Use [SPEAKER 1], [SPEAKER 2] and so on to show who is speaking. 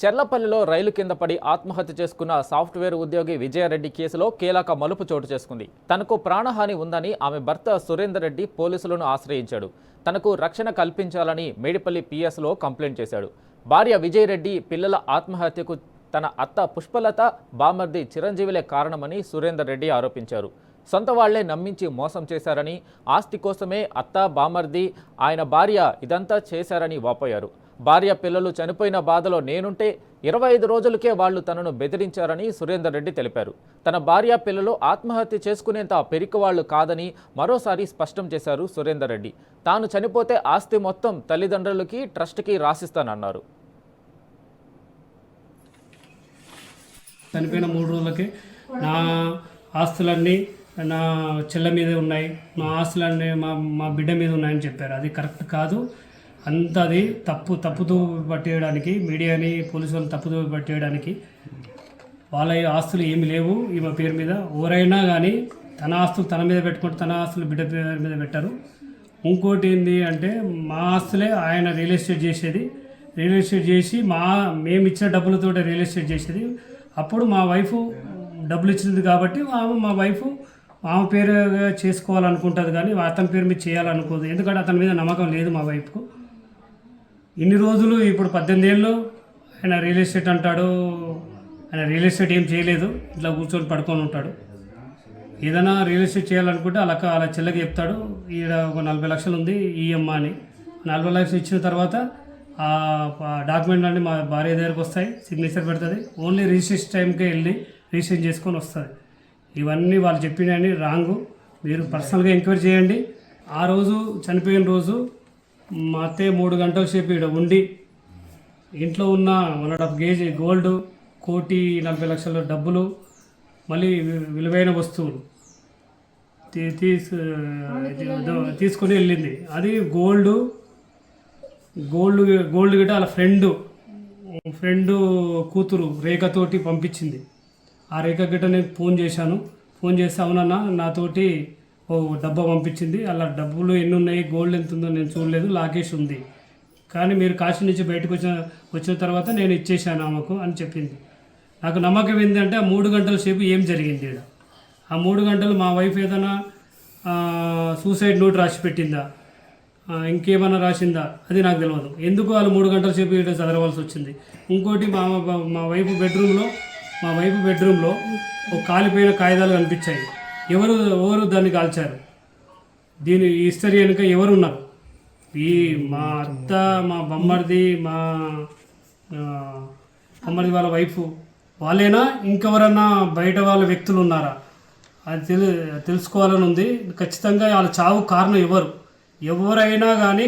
[SPEAKER 1] చెర్లపల్లిలో రైలు కింద పడి ఆత్మహత్య చేసుకున్న సాఫ్ట్వేర్ ఉద్యోగి విజయారెడ్డి కేసులో కీలక మలుపు చోటు చేసుకుంది. తనకు ప్రాణహాని ఉందని ఆమె భర్త సురేందర్ రెడ్డి పోలీసులను ఆశ్రయించాడు. తనకు రక్షణ కల్పించాలని మేడిపల్లి పిఎస్లో కంప్లైంట్ చేశాడు. భార్య విజయరెడ్డి పిల్లల ఆత్మహత్యకు తన అత్త పుష్పలత, బామర్ది చిరంజీవిలే కారణమని సురేందర్ రెడ్డి ఆరోపించారు. సొంత వాళ్లే నమ్మించి మోసం చేశారని, ఆస్తి కోసమే అత్త, బామర్ది, ఆయన భార్య ఇదంతా చేశారని వాపోయారు. భార్య పిల్లలు చనిపోయిన బాధలో నేనుంటే 25 రోజులకే వాళ్లు తనను బెదిరించారని సురేందర్ రెడ్డి తెలిపారు. తన భార్య పిల్లలు ఆత్మహత్య చేసుకునేంత పెరికవాళ్లు కాదని మరోసారి స్పష్టం చేశారు సురేందర్ రెడ్డి. తాను చనిపోతే ఆస్తి మొత్తం తల్లిదండ్రులకి, ట్రస్ట్కి రాసిస్తానన్నారు.
[SPEAKER 2] చనిపోయిన 3 రోజులకి నా ఆస్తులన్నీ నా చెల్ల మీద ఉన్నాయి, మా ఆస్తులన్నీ మా బిడ్డ మీద ఉన్నాయని చెప్పారు. అది కరెక్ట్ కాదు. అంతా అది తప్పుతో పట్టేయడానికి, మీడియాని పోలీసు వాళ్ళు తప్పుతో పట్టేయడానికి. వాళ్ళ ఆస్తులు ఏమి లేవు ఈమె పేరు మీద. ఎవరైనా కానీ తన ఆస్తులు తన మీద పెట్టుకుంటే తన ఆస్తులు బిడ్డ పేరు మీద పెట్టారు. ఇంకోటి ఏంటి అంటే, మా ఆస్తులే ఆయన రియల్ ఎస్టేట్ చేసేది. రియల్ ఎస్టేట్ చేసి మేము ఇచ్చిన డబ్బులతో రియల్ ఎస్టేట్ చేసేది. అప్పుడు మా వైఫ్ డబ్బులు ఇచ్చింది కాబట్టి మా వైఫ్ ఆమె పేరు చేసుకోవాలనుకుంటుంది, కానీ అతని పేరు మీద చేయాలనుకోదు. ఎందుకంటే అతని మీద నమ్మకం లేదు మా వైఫ్కు. ఇన్ని రోజులు ఇప్పుడు 18 ఏళ్ళు ఆయన రియల్ ఎస్టేట్ అంటాడు. ఆయన రియల్ ఎస్టేట్ ఏం చేయలేదు, ఇట్లా కూర్చొని పడుకొని ఉంటాడు. ఏదైనా రియల్ ఎస్టేట్ చేయాలనుకుంటే అలా చెల్లకి చెప్తాడు, ఈడ ఒక 40 లక్షలు ఉంది ఈఎంఐ అని. 40 లక్షలు ఇచ్చిన తర్వాత ఆ డాక్యుమెంట్ అన్నీ మా భార్య దగ్గరకు వస్తాయి, సిగ్నేచర్ పెడుతుంది. ఓన్లీ రిజిస్ట్రేషన్ టైంకే వెళ్ళి రిజిస్ట్రేషన్ చేసుకొని వస్తుంది. ఇవన్నీ వాళ్ళు చెప్పినవన్నీ రాంగు. మీరు పర్సనల్గా ఎంక్వైరీ చేయండి. ఆ రోజు చనిపోయిన రోజు మా అత్తయ్య 3 గంటల సేపు ఇక్కడ ఉండి ఇంట్లో ఉన్న 1.5 కేజీ గోల్డ్, 1,40,00,000 డబ్బులు, మళ్ళీ విలువైన వస్తువులు తీసుకొని వెళ్ళింది. అది గోల్డ్ గిట్ట వాళ్ళ ఫ్రెండ్ కూతురు రేఖతోటి పంపించింది. ఆ రేఖ గిట్ట నేను ఫోన్ చేస్తే అవునన్నా నాతోటి ఓ డబ్బా పంపించింది, అలా డబ్బులు ఎన్ని ఉన్నాయి, గోల్డ్ ఎంత ఉందో నేను చూడలేదు, లాకేష్ ఉంది, కానీ మీరు కాశీ నుంచి బయటకు వచ్చిన తర్వాత నేను ఇచ్చేసాను ఆమెకు అని చెప్పింది. నాకు నమ్మకం ఏంటంటే ఆ 3 గంటల సేపు ఏం జరిగింది ఇక్కడ. ఆ 3 గంటలు మా వైఫ్ ఏదైనా సూసైడ్ నోట్ రాసి పెట్టిందా, ఇంకేమైనా రాసిందా, అది నాకు తెలియదు. ఎందుకు వాళ్ళు 3 గంటల సేపు ఇక్కడ చదవవలసి వచ్చింది. ఇంకోటి మా వైఫ్ బెడ్రూమ్లో ఒక కాలిపోయిన కాగితాలు కనిపించాయి. ఎవరు దాన్ని కాల్చారు, దీని హిస్టరీ వెనుక ఎవరు ఉన్నారు? మా అత్త, మా బొమ్మడిది వాళ్ళ వైఫ్ వాళ్ళేనా, ఇంకెవరన్నా బయట వాళ్ళ వ్యక్తులు ఉన్నారా? అది తెలుసుకోవాలని ఉంది. ఖచ్చితంగా వాళ్ళ చావు కారణం ఎవరైనా కానీ